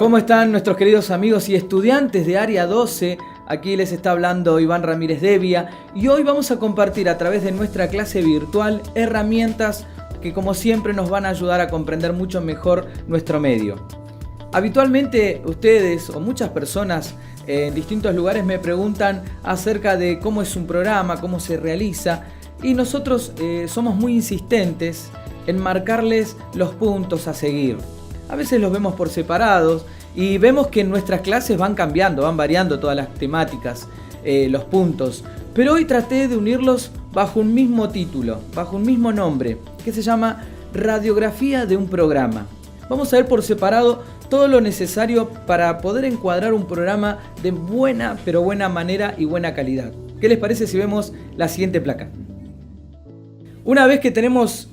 ¿Cómo están nuestros queridos amigos y estudiantes de Área 12? Aquí les está hablando Iván Ramírez Devia y hoy vamos a compartir a través de nuestra clase virtual herramientas que como siempre nos van a ayudar a comprender mucho mejor nuestro medio. Habitualmente ustedes o muchas personas en distintos lugares me preguntan acerca de cómo es un programa, cómo se realiza, y nosotros somos muy insistentes en marcarles los puntos a seguir. A veces los vemos por separados y vemos que en nuestras clases van cambiando, van variando todas las temáticas, los puntos. Pero hoy traté de unirlos bajo un mismo título, bajo un mismo nombre, que se llama Radiografía de un programa. Vamos a ver por separado todo lo necesario para poder encuadrar un programa de buena, pero buena manera y buena calidad. ¿Qué les parece si vemos la siguiente placa? Una vez que tenemos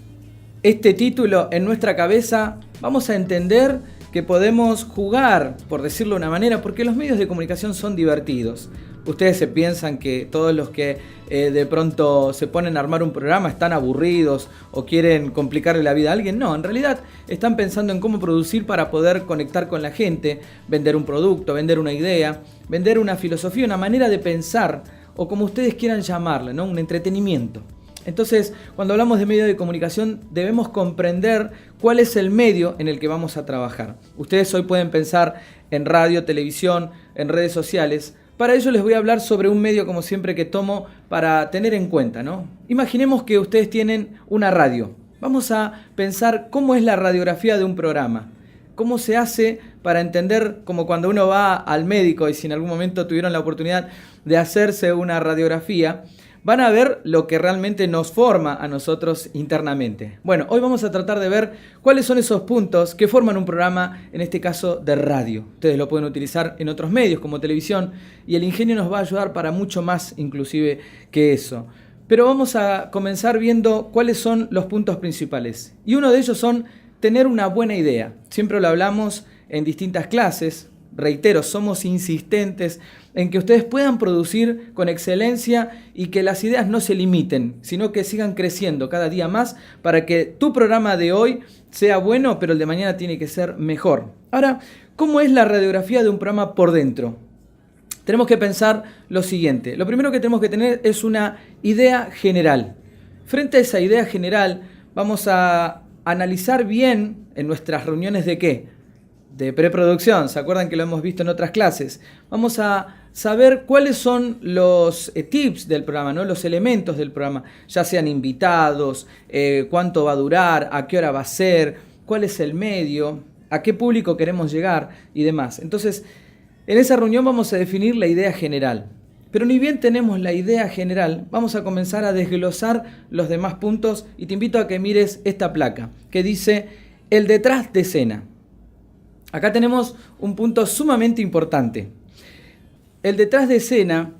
este título en nuestra cabeza, vamos a entender que podemos jugar, por decirlo de una manera, porque los medios de comunicación son divertidos. Ustedes se piensan que todos los que de pronto se ponen a armar un programa están aburridos o quieren complicarle la vida a alguien. No, en realidad están pensando en cómo producir para poder conectar con la gente, vender un producto, vender una idea, vender una filosofía, una manera de pensar o como ustedes quieran llamarla, ¿no? Un entretenimiento. Entonces, cuando hablamos de medios de comunicación, debemos comprender cuál es el medio en el que vamos a trabajar. Ustedes hoy pueden pensar en radio, televisión, en redes sociales. Para ello les voy a hablar sobre un medio, como siempre, que tomo para tener en cuenta, ¿no? Imaginemos que ustedes tienen una radio. Vamos a pensar cómo es la radiografía de un programa. Cómo se hace para entender, como cuando uno va al médico y si en algún momento tuvieron la oportunidad de hacerse una radiografía, van a ver lo que realmente nos forma a nosotros internamente. Bueno, hoy vamos a tratar de ver cuáles son esos puntos que forman un programa, en este caso de radio. Ustedes lo pueden utilizar en otros medios como televisión y el ingenio nos va a ayudar para mucho más inclusive que eso. Pero vamos a comenzar viendo cuáles son los puntos principales. Y uno de ellos son tener una buena idea. Siempre lo hablamos en distintas clases. Reitero, somos insistentes en que ustedes puedan producir con excelencia y que las ideas no se limiten, sino que sigan creciendo cada día más para que tu programa de hoy sea bueno, pero el de mañana tiene que ser mejor. Ahora, ¿cómo es la radiografía de un programa por dentro? Tenemos que pensar lo siguiente. Lo primero que tenemos que tener es una idea general. Frente a esa idea general, vamos a analizar bien en nuestras reuniones de ¿qué? De preproducción, ¿se acuerdan que lo hemos visto en otras clases? Vamos a saber cuáles son los tips del programa, ¿no? Los elementos del programa, ya sean invitados, cuánto va a durar, a qué hora va a ser, cuál es el medio, a qué público queremos llegar y demás. Entonces, en esa reunión vamos a definir la idea general. Pero ni bien tenemos la idea general, vamos a comenzar a desglosar los demás puntos y te invito a que mires esta placa que dice el detrás de escena. Acá tenemos un punto sumamente importante. El detrás de escena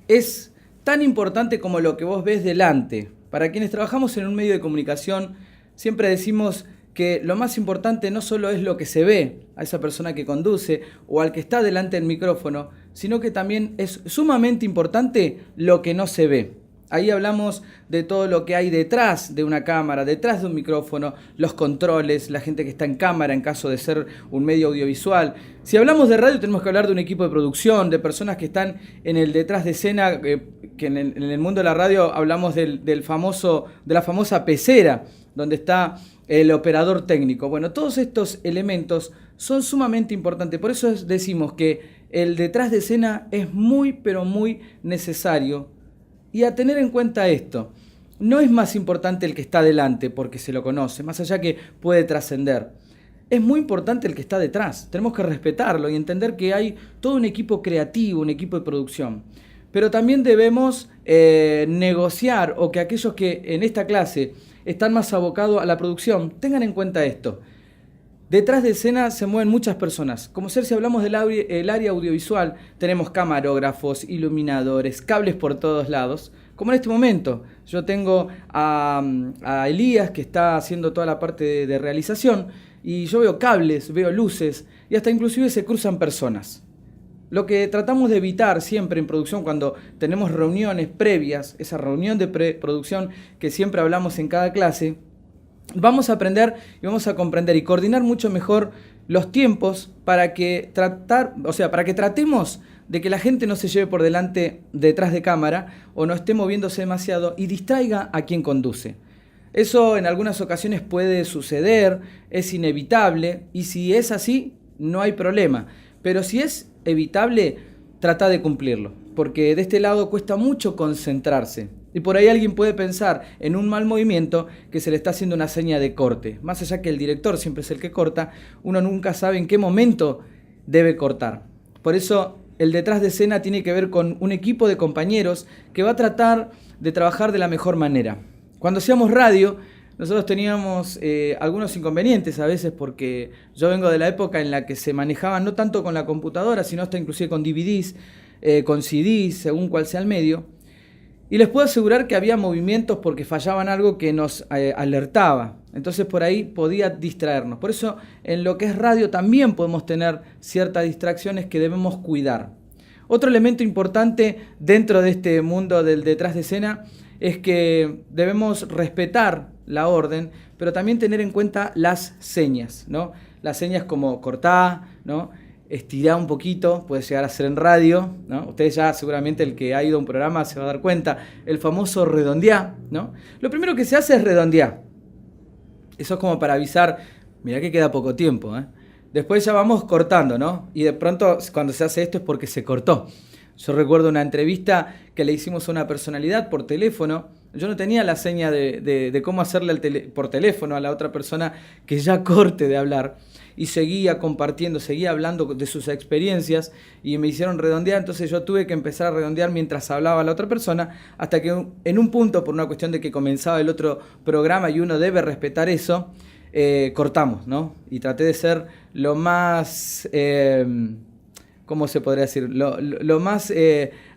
es tan importante como lo que vos ves delante. Para quienes trabajamos en un medio de comunicación, siempre decimos que lo más importante no solo es lo que se ve a esa persona que conduce o al que está delante del micrófono, sino que también es sumamente importante lo que no se ve. Ahí hablamos de todo lo que hay detrás de una cámara, detrás de un micrófono, los controles, la gente que está en cámara en caso de ser un medio audiovisual. Si hablamos de radio tenemos que hablar de un equipo de producción, de personas que están en el detrás de escena, que en el mundo de la radio hablamos de la famosa pecera, donde está el operador técnico. Bueno, todos estos elementos son sumamente importantes, por eso decimos que el detrás de escena es muy, pero muy necesario. Y a tener en cuenta esto, no es más importante el que está delante porque se lo conoce, más allá que puede trascender. Es muy importante el que está detrás, tenemos que respetarlo y entender que hay todo un equipo creativo, un equipo de producción. Pero también debemos negociar o que aquellos que en esta clase están más abocados a la producción tengan en cuenta esto. Detrás de escena se mueven muchas personas. Como si hablamos del área audiovisual, tenemos camarógrafos, iluminadores, cables por todos lados. Como en este momento, yo tengo a Elías que está haciendo toda la parte de realización y yo veo cables, veo luces y hasta inclusive se cruzan personas. Lo que tratamos de evitar siempre en producción cuando tenemos reuniones previas, esa reunión de preproducción que siempre hablamos en cada clase, vamos a aprender y vamos a comprender y coordinar mucho mejor los tiempos para que tratemos de que la gente no se lleve por delante detrás de cámara o no esté moviéndose demasiado y distraiga a quien conduce. Eso en algunas ocasiones puede suceder, es inevitable, y si es así, no hay problema. Pero si es evitable, trata de cumplirlo, porque de este lado cuesta mucho concentrarse. Y por ahí alguien puede pensar en un mal movimiento que se le está haciendo una seña de corte. Más allá que el director siempre es el que corta, uno nunca sabe en qué momento debe cortar. Por eso el detrás de escena tiene que ver con un equipo de compañeros que va a tratar de trabajar de la mejor manera. Cuando hacíamos radio, nosotros teníamos algunos inconvenientes a veces, porque yo vengo de la época en la que se manejaban no tanto con la computadora, sino hasta inclusive con DVDs, con CDs, según cuál sea el medio. Y les puedo asegurar que había movimientos porque fallaban algo que nos alertaba. Entonces por ahí podía distraernos. Por eso en lo que es radio también podemos tener ciertas distracciones que debemos cuidar. Otro elemento importante dentro de este mundo del detrás de escena es que debemos respetar la orden, pero también tener en cuenta las señas, ¿no? Las señas como cortá, ¿no? Estirá un poquito, puede llegar a ser en radio, ¿no? Ustedes ya seguramente, el que ha ido a un programa se va a dar cuenta, el famoso redondeá, ¿no? Lo primero que se hace es redondear. Eso es como para avisar, mirá que queda poco tiempo, ¿eh? Después ya vamos cortando, ¿no? Y de pronto cuando se hace esto es porque se cortó. Yo recuerdo una entrevista que le hicimos a una personalidad por teléfono. Yo no tenía la seña de cómo hacerle por teléfono a la otra persona que ya corte de hablar. Y seguía compartiendo, seguía hablando de sus experiencias y me hicieron redondear. Entonces yo tuve que empezar a redondear mientras hablaba la otra persona, hasta que en un punto, por una cuestión de que comenzaba el otro programa y uno debe respetar eso, cortamos, ¿no? Y traté de ser lo más... ¿cómo se podría decir? Lo más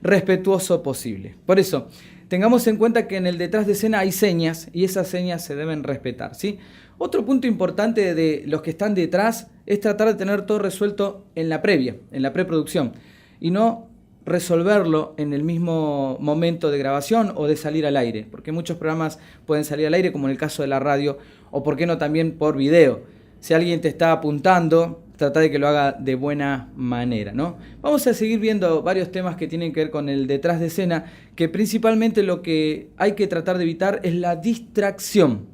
respetuoso posible. Por eso, tengamos en cuenta que en el detrás de escena hay señas y esas señas se deben respetar, ¿sí? Otro punto importante de los que están detrás es tratar de tener todo resuelto en la previa, en la preproducción, y no resolverlo en el mismo momento de grabación o de salir al aire, porque muchos programas pueden salir al aire, como en el caso de la radio, o por qué no también por video. Si alguien te está apuntando, trata de que lo haga de buena manera, ¿no? Vamos a seguir viendo varios temas que tienen que ver con el detrás de escena, que principalmente lo que hay que tratar de evitar es la distracción.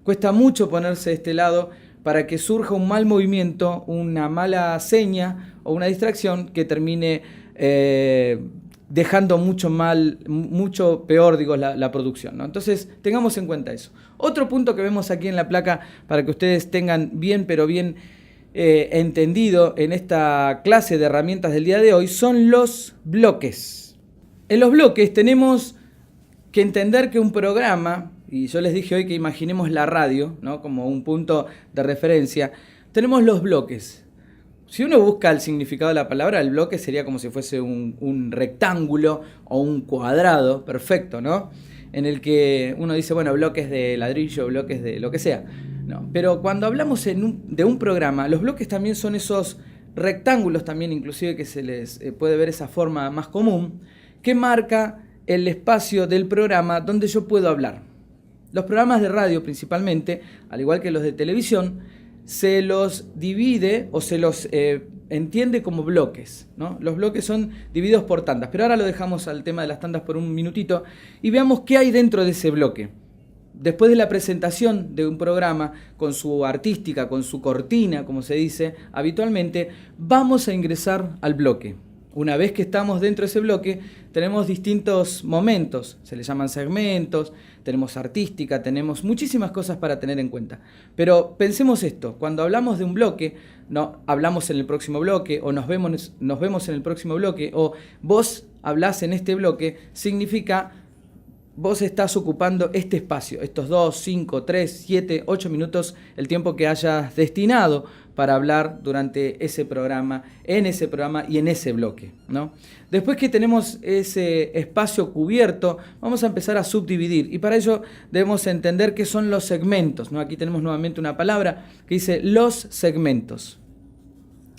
Cuesta mucho ponerse de este lado para que surja un mal movimiento, una mala seña o una distracción que termine dejando mucho peor, la producción, ¿no? Entonces, tengamos en cuenta eso. Otro punto que vemos aquí en la placa, para que ustedes tengan bien, pero bien entendido en esta clase de herramientas del día de hoy, son los bloques. En los bloques tenemos que entender que un programa, y yo les dije hoy que imaginemos la radio, ¿no?, como un punto de referencia, tenemos los bloques. Si uno busca el significado de la palabra, el bloque sería como si fuese un rectángulo o un cuadrado perfecto, ¿no?, en el que uno dice, bueno, bloques de ladrillo, bloques de lo que sea. No, pero cuando hablamos de un programa, los bloques también son esos rectángulos también, inclusive, que se les puede ver esa forma más común, que marca el espacio del programa donde yo puedo hablar. Los programas de radio principalmente, al igual que los de televisión, se los divide o se los entiende como bloques, ¿no? Los bloques son divididos por tandas, pero ahora lo dejamos al tema de las tandas por un minutito y veamos qué hay dentro de ese bloque. Después de la presentación de un programa, con su artística, con su cortina, como se dice habitualmente, vamos a ingresar al bloque. Una vez que estamos dentro de ese bloque, tenemos distintos momentos, se les llaman segmentos, tenemos artística, tenemos muchísimas cosas para tener en cuenta. Pero pensemos esto, cuando hablamos de un bloque, no hablamos en el próximo bloque, o nos vemos en el próximo bloque, o vos hablás en este bloque, significa vos estás ocupando este espacio, estos 2, 5, 3, 7, 8 minutos, el tiempo que hayas destinado para hablar durante ese programa, en ese programa y en ese bloque, ¿no? Después que tenemos ese espacio cubierto, vamos a empezar a subdividir, y para ello debemos entender qué son los segmentos, ¿no? Aquí tenemos nuevamente una palabra que dice los segmentos.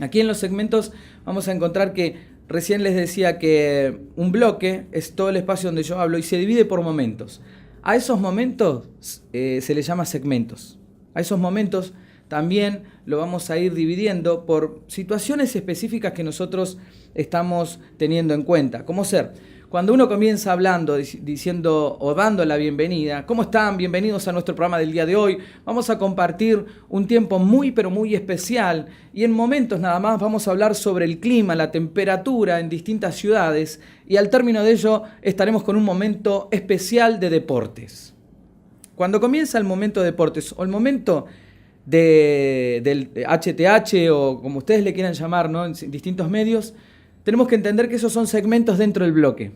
Aquí en los segmentos vamos a encontrar que recién les decía que un bloque es todo el espacio donde yo hablo y se divide por momentos. A esos momentos se les llama segmentos. A esos momentos también lo vamos a ir dividiendo por situaciones específicas que nosotros estamos teniendo en cuenta. Como ser, cuando uno comienza hablando, diciendo o dando la bienvenida, ¿cómo están? Bienvenidos a nuestro programa del día de hoy. Vamos a compartir un tiempo muy, pero muy especial y en momentos nada más vamos a hablar sobre el clima, la temperatura en distintas ciudades y al término de ello estaremos con un momento especial de deportes. Cuando comienza el momento de deportes o el momento del HTH o como ustedes le quieran llamar, ¿no? En distintos medios, tenemos que entender que esos son segmentos dentro del bloque.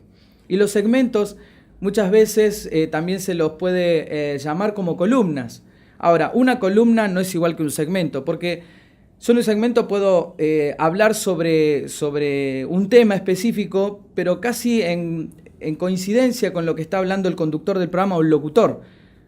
Y los segmentos muchas veces también se los puede llamar como columnas. Ahora, una columna no es igual que un segmento, porque yo en un segmento puedo hablar sobre un tema específico, pero casi en coincidencia con lo que está hablando el conductor del programa o el locutor.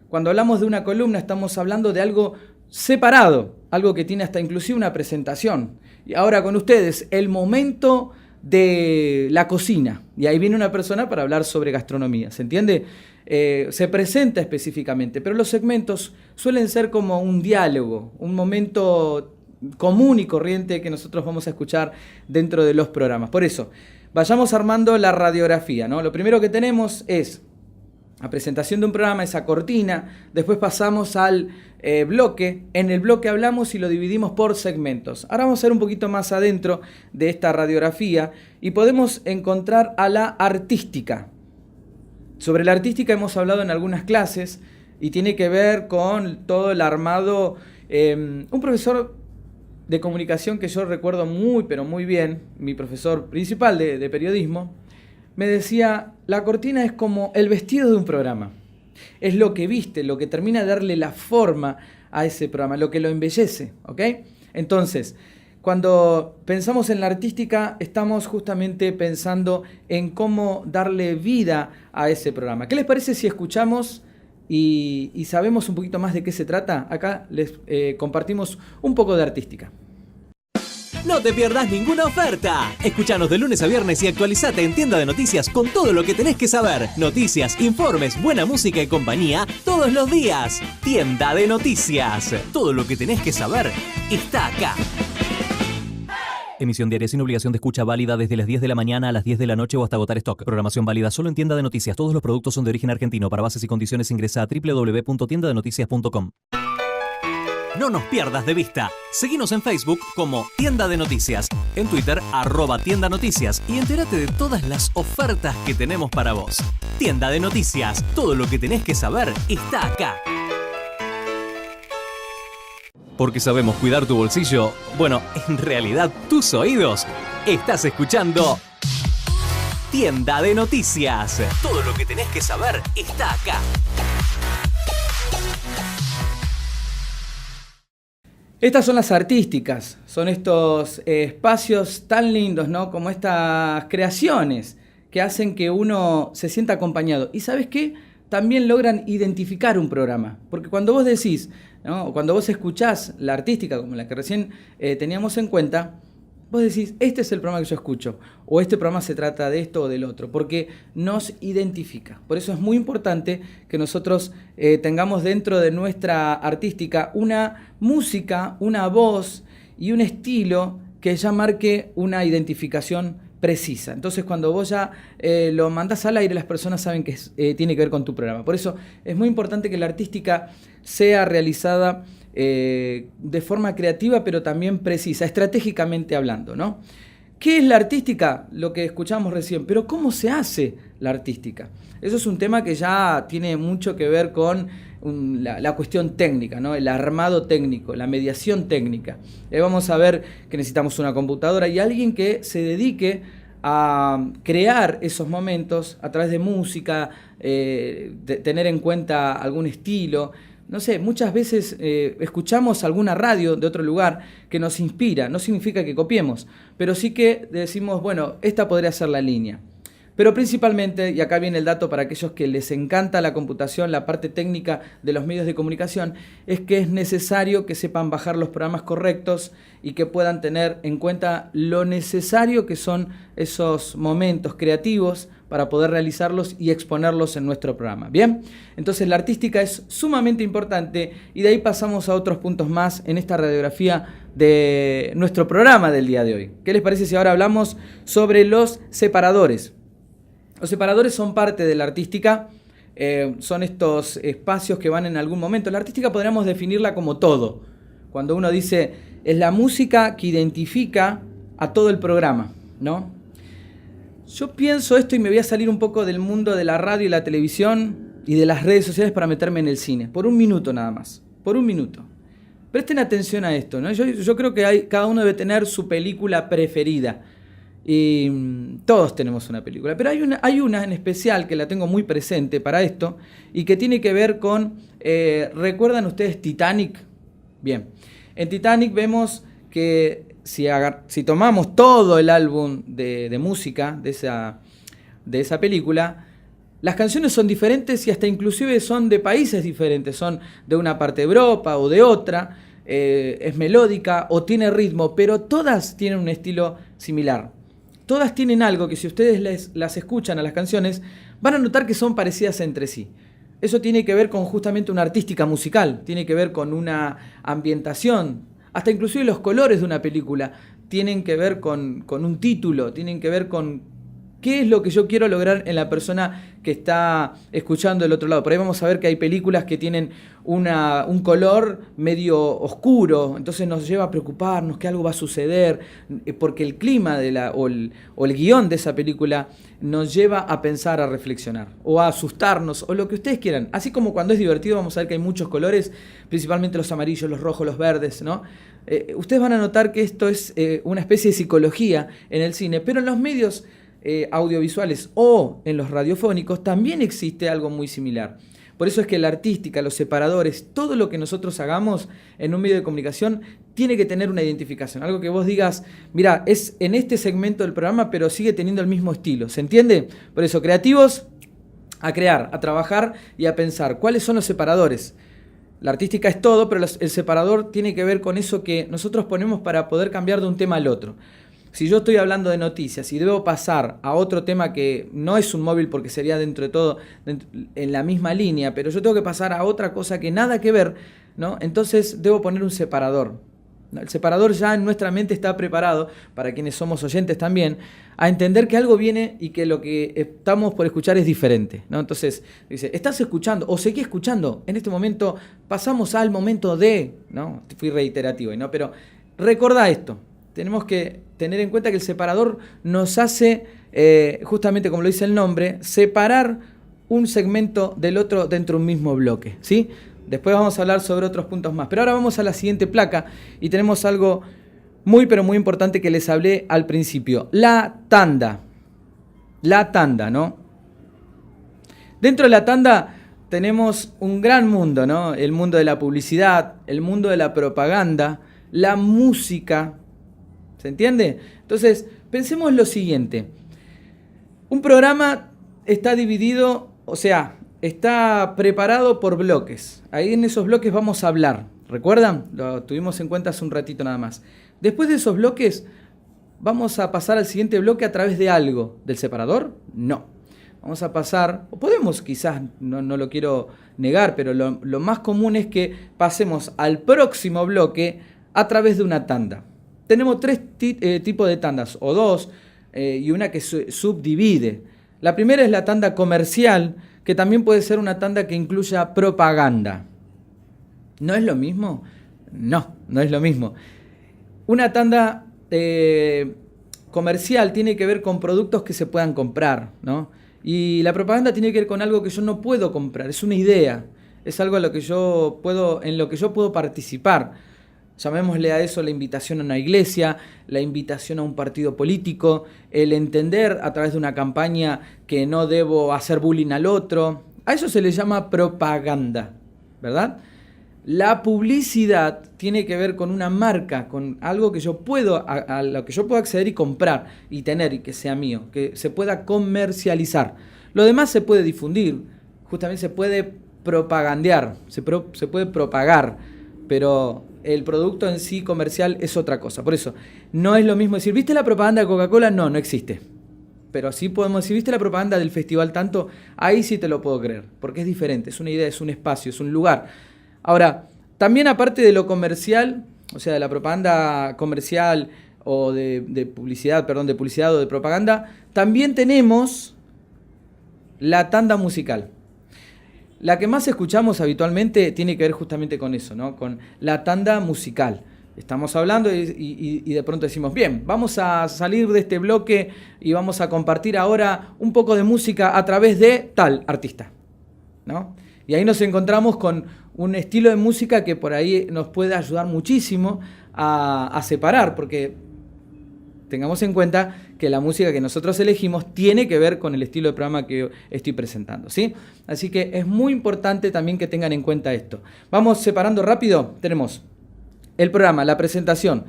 Cuando hablamos de una columna estamos hablando de algo separado, algo que tiene hasta inclusive una presentación. Y ahora con ustedes, el momento de la cocina, y ahí viene una persona para hablar sobre gastronomía, ¿se entiende? Se presenta específicamente, pero los segmentos suelen ser como un diálogo, un momento común y corriente que nosotros vamos a escuchar dentro de los programas. Por eso, vayamos armando la radiografía, ¿no? Lo primero que tenemos es la presentación de un programa, esa cortina, después pasamos al bloque, en el bloque hablamos y lo dividimos por segmentos. Ahora vamos a ir un poquito más adentro de esta radiografía y podemos encontrar a la artística. Sobre la artística hemos hablado en algunas clases y tiene que ver con todo el armado. Un profesor de comunicación que yo recuerdo muy, pero muy bien, mi profesor principal de periodismo, me decía, la cortina es como el vestido de un programa. Es lo que viste, lo que termina de darle la forma a ese programa, lo que lo embellece, ¿ok? Entonces, cuando pensamos en la artística, estamos justamente pensando en cómo darle vida a ese programa. ¿Qué les parece si escuchamos y sabemos un poquito más de qué se trata? Acá les compartimos un poco de artística. No te pierdas ninguna oferta. Escuchanos de lunes a viernes y actualizate en Tienda de Noticias con todo lo que tenés que saber. Noticias, informes, buena música y compañía todos los días. Tienda de Noticias. Todo lo que tenés que saber está acá. Emisión diaria sin obligación de escucha, válida desde las 10 de la mañana a las 10 de la noche o hasta agotar stock. Programación válida solo en Tienda de Noticias. Todos los productos son de origen argentino. Para bases y condiciones ingresa a www.tiendadenoticias.com. No nos pierdas de vista. Seguinos en Facebook como Tienda de Noticias, en Twitter @Tienda Noticias y entérate de todas las ofertas que tenemos para vos. Tienda de Noticias, todo lo que tenés que saber está acá. Porque sabemos cuidar tu bolsillo, bueno, en realidad tus oídos. Estás escuchando Tienda de Noticias. Todo lo que tenés que saber está acá. Estas son las artísticas, son estos espacios tan lindos, ¿no? Como estas creaciones que hacen que uno se sienta acompañado. ¿Y sabes qué? También logran identificar un programa. Porque cuando vos decís, ¿no? Cuando vos escuchás la artística, como la que recién teníamos en cuenta, vos decís, este es el programa que yo escucho, o este programa se trata de esto o del otro, porque nos identifica. Por eso es muy importante que nosotros tengamos dentro de nuestra artística una música, una voz y un estilo que ya marque una identificación precisa. Entonces, cuando vos ya lo mandás al aire, las personas saben que tiene que ver con tu programa. Por eso es muy importante que la artística sea realizada de forma creativa, pero también precisa, estratégicamente hablando, ¿no? ¿Qué es la artística? Lo que escuchamos recién, pero ¿cómo se hace la artística? Eso es un tema que ya tiene mucho que ver con la cuestión técnica, ¿no? El armado técnico, la mediación técnica. Vamos a ver que necesitamos una computadora y alguien que se dedique a crear esos momentos a través de música, tener en cuenta algún estilo. No sé, muchas veces escuchamos alguna radio de otro lugar que nos inspira, no significa que copiemos, pero sí que decimos, bueno, esta podría ser la línea. Pero principalmente, y acá viene el dato para aquellos que les encanta la computación, la parte técnica de los medios de comunicación, es que es necesario que sepan bajar los programas correctos y que puedan tener en cuenta lo necesario que son esos momentos creativos para poder realizarlos y exponerlos en nuestro programa. Bien, entonces la artística es sumamente importante y de ahí pasamos a otros puntos más en esta radiografía de nuestro programa del día de hoy. ¿Qué les parece si ahora hablamos sobre los separadores? Los separadores son parte de la artística, son estos espacios que van en algún momento. La artística podríamos definirla como todo. Cuando uno dice, es la música que identifica a todo el programa, ¿no? Yo pienso esto y me voy a salir un poco del mundo de la radio y la televisión y de las redes sociales para meterme en el cine. Por un minuto nada más, por un minuto. Presten atención a esto, ¿no? Yo creo que cada uno debe tener su película preferida. Y todos tenemos una película, pero hay una en especial que la tengo muy presente para esto y que tiene que ver con, ¿recuerdan ustedes Titanic? Bien, en Titanic vemos que si tomamos todo el álbum de música de esa película, las canciones son diferentes y hasta inclusive son de países diferentes, son de una parte de Europa o de otra, es melódica o tiene ritmo, pero todas tienen un estilo similar. Todas tienen algo que si ustedes las escuchan a las canciones, van a notar que son parecidas entre sí. Eso tiene que ver con justamente una artística musical, tiene que ver con una ambientación, hasta inclusive los colores de una película tienen que ver con un título, tienen que ver con qué es lo que yo quiero lograr en la persona que está escuchando del otro lado. Por ahí vamos a ver que hay películas que tienen un color medio oscuro, entonces nos lleva a preocuparnos que algo va a suceder, porque el clima o el guión de esa película nos lleva a pensar, a reflexionar, o a asustarnos, o lo que ustedes quieran. Así como cuando es divertido vamos a ver que hay muchos colores, principalmente los amarillos, los rojos, los verdes, ¿no? Ustedes van a notar que esto es una especie de psicología en el cine, pero en los medios audiovisuales o en los radiofónicos también existe algo muy similar. Por eso es que la artística, los separadores, todo lo que nosotros hagamos en un medio de comunicación tiene que tener una identificación. Algo que vos digas, mira, es en este segmento del programa, pero sigue teniendo el mismo estilo. ¿Se entiende? Por eso, creativos, a crear, a trabajar y a pensar. ¿Cuáles son los separadores? La artística es todo, pero el separador tiene que ver con eso que nosotros ponemos para poder cambiar de un tema al otro. Si yo estoy hablando de noticias y debo pasar a otro tema que no es un móvil porque sería dentro de todo en la misma línea, pero yo tengo que pasar a otra cosa que nada que ver, ¿no? Entonces debo poner un separador. El separador ya en nuestra mente está preparado, para quienes somos oyentes también, a entender que algo viene y que lo que estamos por escuchar es diferente, ¿no? Entonces dice, ¿estás escuchando o seguí escuchando? En este momento pasamos al momento de, ¿no? Fui reiterativo, ¿no? Pero recordá esto. Tenemos que tener en cuenta que el separador nos hace, justamente como lo dice el nombre, separar un segmento del otro dentro de un mismo bloque, ¿sí? Después vamos a hablar sobre otros puntos más. Pero ahora vamos a la siguiente placa y tenemos algo muy pero muy importante que les hablé al principio. La tanda. La tanda, ¿no? Dentro de la tanda tenemos un gran mundo, ¿no? El mundo de la publicidad, el mundo de la propaganda, la música. ¿Se entiende? Entonces, pensemos lo siguiente. Un programa está dividido, o sea, está preparado por bloques. Ahí en esos bloques vamos a hablar. ¿Recuerdan? Lo tuvimos en cuenta hace un ratito nada más. Después de esos bloques, ¿vamos a pasar al siguiente bloque a través de algo? ¿Del separador? No. Vamos a pasar, o podemos quizás, no lo quiero negar, pero lo más común es que pasemos al próximo bloque a través de una tanda. Tenemos tres tipos de tandas, o dos, y una que se subdivide. La primera es la tanda comercial, que también puede ser una tanda que incluya propaganda. ¿No es lo mismo? No, no es lo mismo. Una tanda comercial tiene que ver con productos que se puedan comprar, ¿no? Y la propaganda tiene que ver con algo que yo no puedo comprar, es una idea, es algo en lo que yo puedo participar. Llamémosle a eso la invitación a una iglesia, la invitación a un partido político, el entender a través de una campaña que no debo hacer bullying al otro. A eso se le llama propaganda, ¿verdad? La publicidad tiene que ver con una marca, con algo que yo puedo, a lo que yo puedo acceder y comprar y tener y que sea mío, que se pueda comercializar. Lo demás se puede difundir, justamente se puede propagandear, se puede propagar, pero el producto en sí comercial es otra cosa. Por eso, no es lo mismo decir, ¿viste la propaganda de Coca-Cola? No, no existe. pero sí podemos decir, ¿viste la propaganda del festival tanto? Ahí sí te lo puedo creer, porque es diferente, es una idea, es un espacio, es un lugar. Ahora, también aparte de lo comercial, o sea, de la propaganda comercial o de publicidad, perdón, de publicidad o de propaganda, también tenemos la tanda musical. La que más escuchamos habitualmente tiene que ver justamente con eso, ¿no? Con la tanda musical. Estamos hablando y de pronto decimos, bien, vamos a salir de este bloque y vamos a compartir ahora un poco de música a través de tal artista, ¿no? Y ahí nos encontramos con un estilo de música que por ahí nos puede ayudar muchísimo a separar, porque tengamos en cuenta que la música que nosotros elegimos tiene que ver con el estilo de programa que estoy presentando, ¿sí? Así que es muy importante también que tengan en cuenta esto. Vamos separando rápido. Tenemos el programa, la presentación.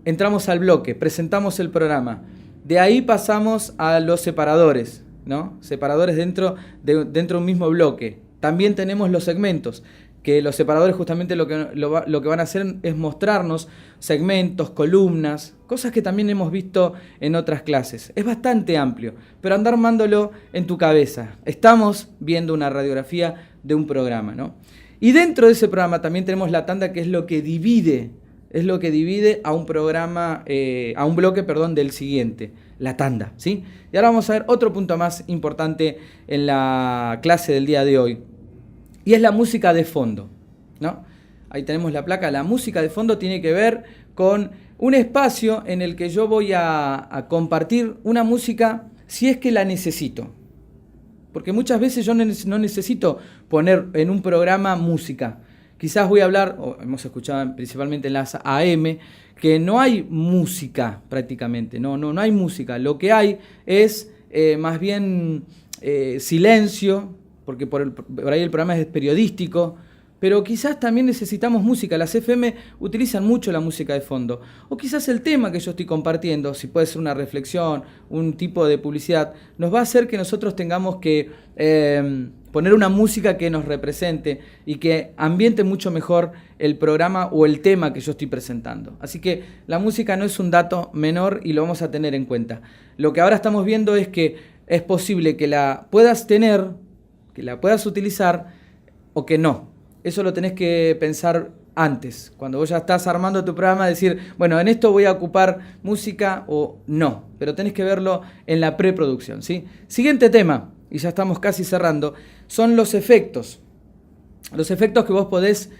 Entramos al bloque, presentamos el programa. De ahí pasamos a los separadores, ¿no? Separadores dentro de un mismo bloque. También tenemos los segmentos, que los separadores justamente lo que van a hacer es mostrarnos segmentos, columnas, cosas que también hemos visto en otras clases. Es bastante amplio, pero anda armándolo en tu cabeza. Estamos viendo una radiografía de un programa, ¿no? Y dentro de ese programa también tenemos la tanda, que es lo que divide a un programa, a un bloque, perdón, del siguiente, la tanda, ¿sí? Y ahora vamos a ver otro punto más importante en la clase del día de hoy. Y es la música de fondo, ¿no? Ahí tenemos la placa. La música de fondo tiene que ver con un espacio en el que yo voy a compartir una música si es que la necesito. Porque muchas veces yo no necesito poner en un programa música. Quizás voy a hablar, o hemos escuchado principalmente en las AM, que no hay música prácticamente. No hay música. Lo que hay es más bien silencio, porque por ahí el programa es periodístico, pero quizás también necesitamos música. Las FM utilizan mucho la música de fondo. O quizás el tema que yo estoy compartiendo, si puede ser una reflexión, un tipo de publicidad, nos va a hacer que nosotros tengamos que poner una música que nos represente y que ambiente mucho mejor el programa o el tema que yo estoy presentando. Así que la música no es un dato menor y lo vamos a tener en cuenta. Lo que ahora estamos viendo es que es posible que la puedas tener, que la puedas utilizar o que no. Eso lo tenés que pensar antes, cuando vos ya estás armando tu programa, decir, bueno, en esto voy a ocupar música o no, pero tenés que verlo en la preproducción, ¿sí? Siguiente tema, y ya estamos casi cerrando, son los efectos. Los efectos que vos podés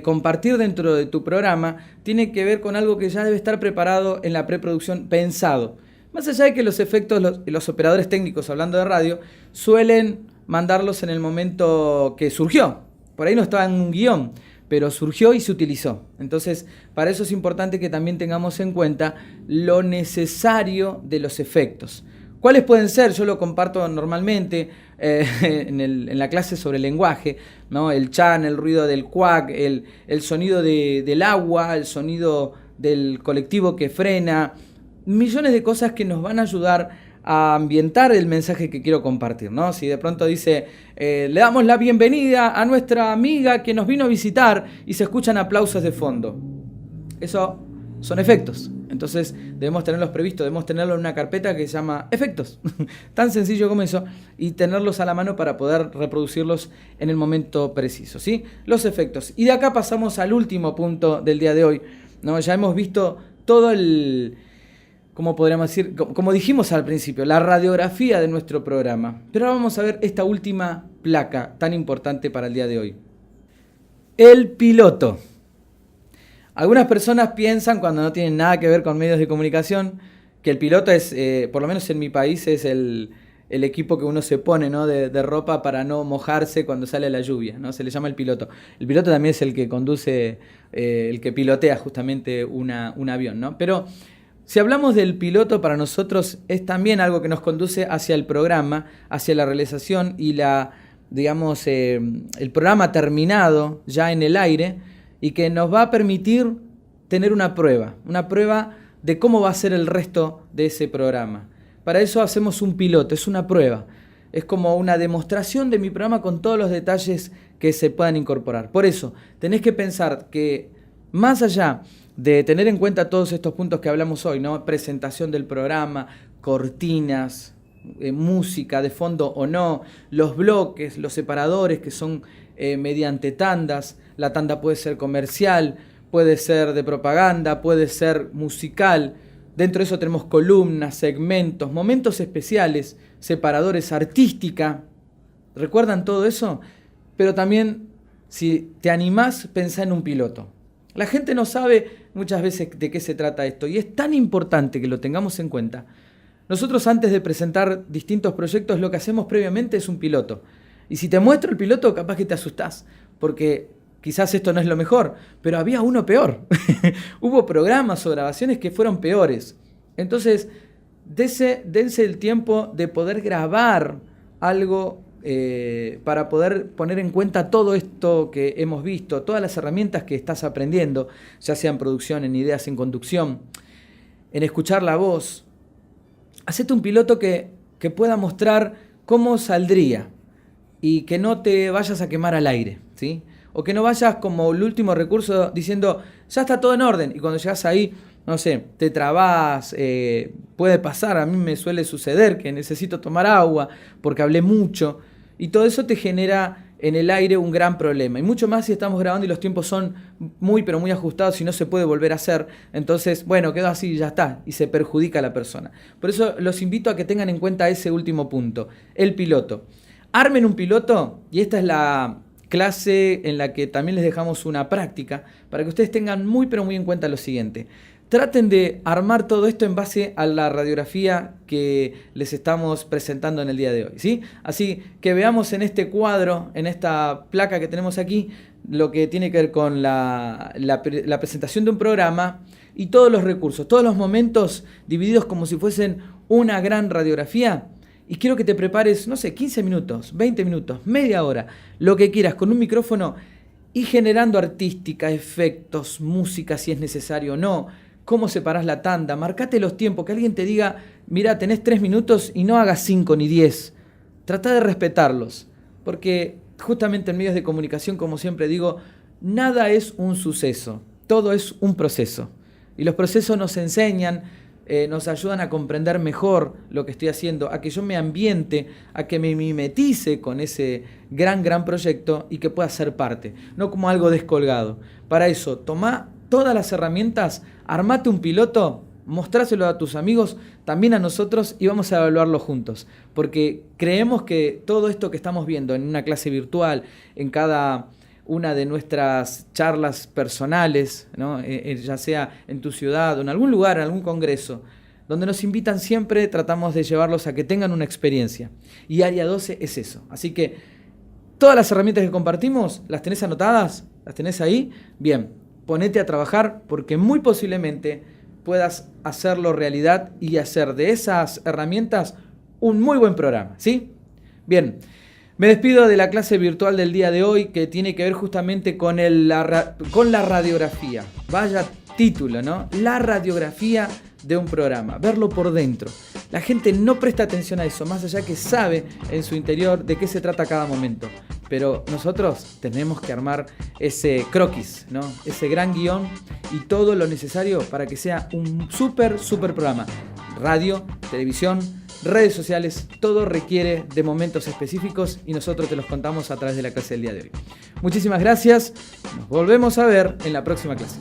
compartir dentro de tu programa tienen que ver con algo que ya debe estar preparado en la preproducción, pensado. Más allá de que los efectos, los operadores técnicos, hablando de radio, suelen mandarlos en el momento que surgió. Por ahí no estaba en un guión, pero surgió y se utilizó. Entonces, para eso es importante que también tengamos en cuenta lo necesario de los efectos. ¿Cuáles pueden ser? Yo lo comparto normalmente en la clase sobre lenguaje, ¿no? El chan, el ruido del cuac, el sonido del agua, el sonido del colectivo que frena, millones de cosas que nos van a ayudar a ambientar el mensaje que quiero compartir, ¿no? Si de pronto dice, le damos la bienvenida a nuestra amiga que nos vino a visitar y se escuchan aplausos de fondo. Eso son efectos. Entonces debemos tenerlos previstos, debemos tenerlos en una carpeta que se llama efectos. Tan sencillo como eso, y tenerlos a la mano para poder reproducirlos en el momento preciso, ¿sí? Los efectos. Y de acá pasamos al último punto del día de hoy, ¿no? Ya hemos visto todo ¿cómo podríamos decir? Como dijimos al principio, la radiografía de nuestro programa. Pero ahora vamos a ver esta última placa tan importante para el día de hoy. El piloto. Algunas personas piensan, cuando no tienen nada que ver con medios de comunicación, que el piloto es, por lo menos en mi país, es el equipo que uno se pone, ¿no? de ropa para no mojarse cuando sale la lluvia, ¿no? Se le llama el piloto. El piloto también es el que conduce, el que pilotea justamente un avión, ¿no? Pero si hablamos del piloto, para nosotros es también algo que nos conduce hacia el programa, hacia la realización y el programa terminado ya en el aire, y que nos va a permitir tener una prueba de cómo va a ser el resto de ese programa. Para eso hacemos un piloto, es una prueba, es como una demostración de mi programa con todos los detalles que se puedan incorporar. Por eso, tenés que pensar que más allá de tener en cuenta todos estos puntos que hablamos hoy, ¿no? Presentación del programa, cortinas, música de fondo o no, los bloques, los separadores que son mediante tandas. La tanda puede ser comercial, puede ser de propaganda, puede ser musical. Dentro de eso tenemos columnas, segmentos, momentos especiales, separadores, artística. ¿Recuerdan todo eso? Pero también, si te animás, pensá en un piloto. La gente no sabe muchas veces de qué se trata esto y es tan importante que lo tengamos en cuenta. Nosotros, antes de presentar distintos proyectos, lo que hacemos previamente es un piloto. Y si te muestro el piloto, capaz que te asustás, porque quizás esto no es lo mejor, pero había uno peor. Hubo programas o grabaciones que fueron peores. Entonces, dense el tiempo de poder grabar algo para poder poner en cuenta todo esto que hemos visto, todas las herramientas que estás aprendiendo, ya sea en producción, en ideas, en conducción, en escuchar la voz. Hacete un piloto que pueda mostrar cómo saldría y que no te vayas a quemar al aire, ¿sí? O que no vayas como el último recurso diciendo, ya está todo en orden, y cuando llegas ahí, no sé, te trabás, puede pasar, a mí me suele suceder que necesito tomar agua porque hablé mucho, y todo eso te genera en el aire un gran problema, y mucho más si estamos grabando y los tiempos son muy pero muy ajustados y no se puede volver a hacer. Entonces, bueno, quedó así y ya está, y se perjudica a la persona. Por eso los invito a que tengan en cuenta ese último punto, el piloto. Armen un piloto, y esta es la clase en la que también les dejamos una práctica para que ustedes tengan muy pero muy en cuenta lo siguiente. Traten de armar todo esto en base a la radiografía que les estamos presentando en el día de hoy, ¿sí? Así que veamos en este cuadro, en esta placa que tenemos aquí, lo que tiene que ver con la presentación de un programa y todos los recursos, todos los momentos divididos como si fuesen una gran radiografía. Y quiero que te prepares, no sé, 15 minutos, 20 minutos, media hora, lo que quieras, con un micrófono y generando artística, efectos, música si es necesario o no. Cómo separás la tanda, marcate los tiempos, que alguien te diga, mira, tenés 3 minutos y no hagas 5 ni 10. Trata de respetarlos, porque justamente en medios de comunicación, como siempre digo, nada es un suceso, todo es un proceso. Y los procesos nos enseñan, nos ayudan a comprender mejor lo que estoy haciendo, a que yo me ambiente, a que me mimetice con ese gran proyecto y que pueda ser parte, no como algo descolgado. Para eso, tomá todas las herramientas, armate un piloto, mostráselo a tus amigos, también a nosotros, y vamos a evaluarlo juntos. Porque creemos que todo esto que estamos viendo en una clase virtual, en cada una de nuestras charlas personales, ¿no? Ya sea en tu ciudad o en algún lugar, en algún congreso, donde nos invitan siempre, tratamos de llevarlos a que tengan una experiencia. Y Área 12 es eso. Así que todas las herramientas que compartimos, ¿las tenés anotadas? ¿Las tenés ahí? Bien, ponete a trabajar porque muy posiblemente puedas hacerlo realidad y hacer de esas herramientas un muy buen programa, ¿sí? Bien. Me despido de la clase virtual del día de hoy, que tiene que ver justamente con la radiografía. Vaya título, ¿no? La radiografía de un programa, verlo por dentro. La gente no presta atención a eso, más allá que sabe en su interior de qué se trata cada momento. Pero nosotros tenemos que armar ese croquis, ¿no? Ese gran guión y todo lo necesario para que sea un súper programa. Radio, televisión, redes sociales, todo requiere de momentos específicos y nosotros te los contamos a través de la clase del día de hoy. Muchísimas gracias, nos volvemos a ver en la próxima clase.